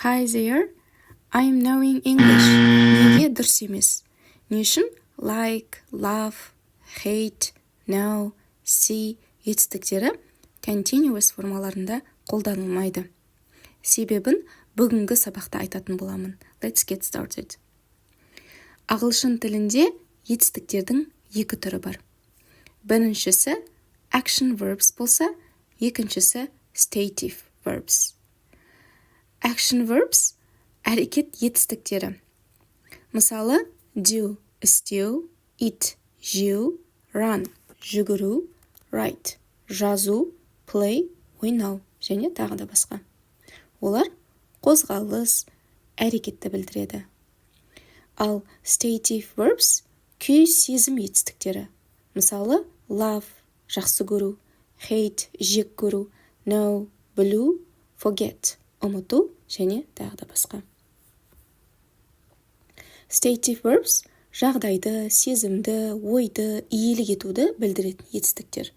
Hi there, I'm knowing English. Неге дұрыс емес? Не үшін? Like, love, hate, know, see етістіктері continuous формаларында қолданылмайды. Себебін бүгінгі сабақта айтатын боламын. Let's get started. Ағылшын тілінде етістіктердің екі түрі бар. Біріншісі action verbs болса, екіншісі stative verbs. Action verbs әрекет етістіктері. Мысалы, do, істеу, eat, жеу, run, жүгіру, write, жазу, play, ойнау және тағы да басқа. Олар қозғалыс, әрекетті білдіреді. Ал stative verbs күй сезім етістіктері. Мысалы, love, жақсы көру, hate, жек көру, know, білу, forget, ұмыту және тағы да басқа. Stative verbs жағдайды, сезімді, ойды, иелік етуді білдіретін етістіктер.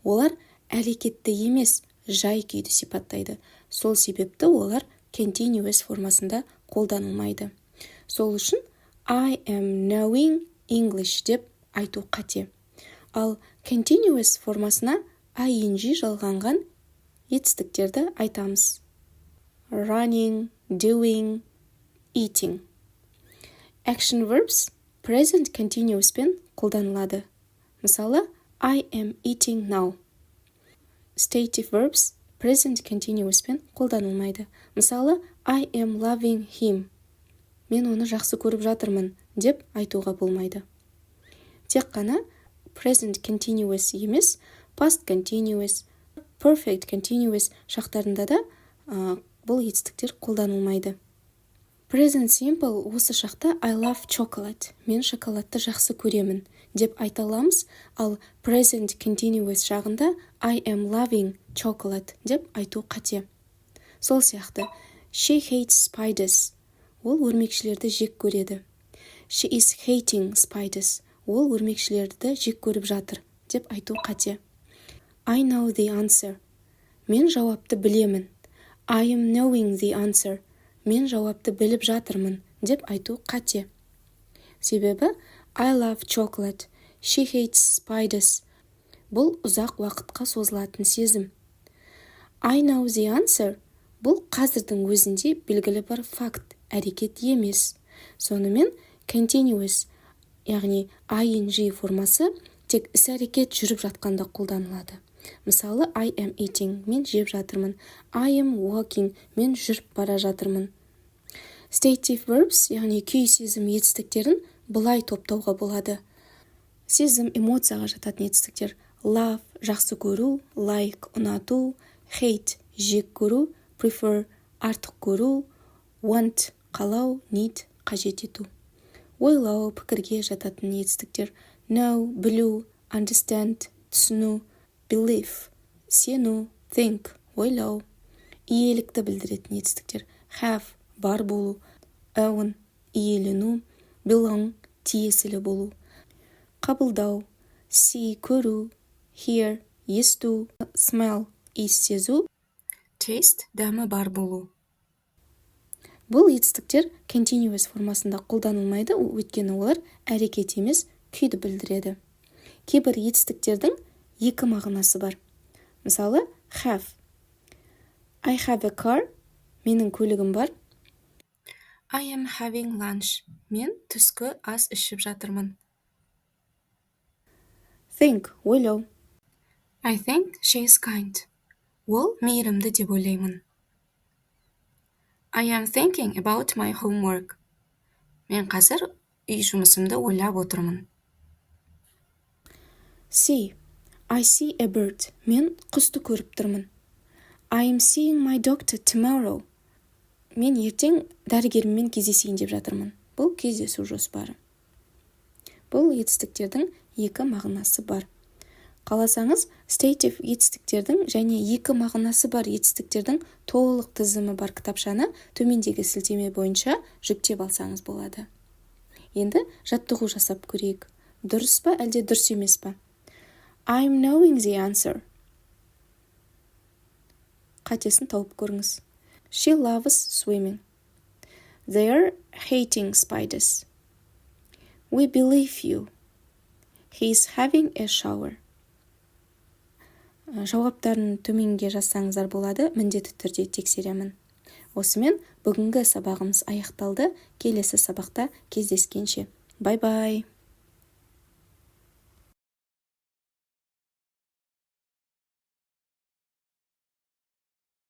Олар әрекетті емес, жай күйді сипаттайды. Сол себепті олар continuous формасында қолданылмайды. Сол үшін I am knowing English деп айту қате. Ал continuous формасына ing жалғанған етістіктерді айтамыз. Running, doing, eating. Action verbs present continuous пен қолданылады. Мысалы, I am eating now. Stative verbs present continuous пен қолданылмайды. Мысалы, I am loving him. Мен оны жақсы көріп жатырмын деп айтуға болмайды. Тек қана present continuous емес, past continuous, perfect continuous шақтарында да бұл етістіктер қолданылмайды. Present simple осы шақта I love chocolate. Мен шоколадты жақсы көремін деп айта аламыз, ал present continuous шағында I am loving chocolate деп айту қате. Сол сияқты she hates spiders. Ол өрмекшілерді жек көреді. She is hating spiders. Ол өрмекшілерді жек көріп жатыр деп айту қате. I know the answer. Мен жауапты білемін. I am knowing the answer. Мен жауапты біліп жатырмын деп айту қате. Себебі I love chocolate. She hates spiders. Бұл ұзақ уақытқа созылатын сезім. I know the answer. Бұл қазірдің өзінде белгілі бір факт, әрекет емес. Сонымен continuous, яғни ing формасы тек іс-әрекет жүріп жатқанда қолданылады. Мысалы, I am eating, мен жеп жатырмын. I am walking, мен жүріп бара жатырмын. Stative verbs, яғни күй сезім етістіктерін былай топтауға болады. Сезім эмоцияға жататын етістіктер. Love, жақсы көру, like, ұнату, hate, жек көру, prefer, артық көру, want, қалау, need, қажет ету. Ойлау, пікірге жататын етістіктер. Know, білу, understand, түсіну, believe, сену, think, ойлау. Иелікті білдіретін етістіктер. Have, бар болу, own, иелену, belong, тиесілі болу. Қабылдау, see, көру, hear, есту, smell, иіс сезу, taste, дәмі бар болу. Бұл етістіктер continuous формасында қолданылмайды, өйткені олар әрекет емес, күйді білдіреді. Кейбір етістіктердің екі мағынасы бар. Мысалы, have. I have a car. Менің көлігім бар. I am having lunch. Мен түскі ас ішіп жатырмын. Think, ойлау. I think she is kind. Ол мейірімді деп ойлаймын. I am thinking about my homework. Мен қазір үй жұмысымды ойлап отырмын. See. I see a bird. Мен құсты көріп тұрмын. I am seeing my doctor tomorrow. Мен ертең дәрігеріммен кездесейін деп жатырмын. Бұл кездесу жоспары. Бұл етістіктердің екі мағынасы бар. Қаласаңыз, stative етістіктердің және екі мағынасы бар етістіктердің толық тізімі бар кітапшаны төмендегі сілтеме бойынша жүктеп алсаңыз болады. Енді жаттығу жасап көрейік. Дұрыс па, әлде дұрыс емес па? I'm knowing the answer. Қатесін тауып көріңіз. She loves swimming. They are hating spiders. We believe you. He is having a shower. Жауаптарын төменге жазсаңыздар болады, міндетті түрде тексеремін. Осымен бүгінгі сабағымыз аяқталды. Келесі сабақта кездескенше. Бай-бай.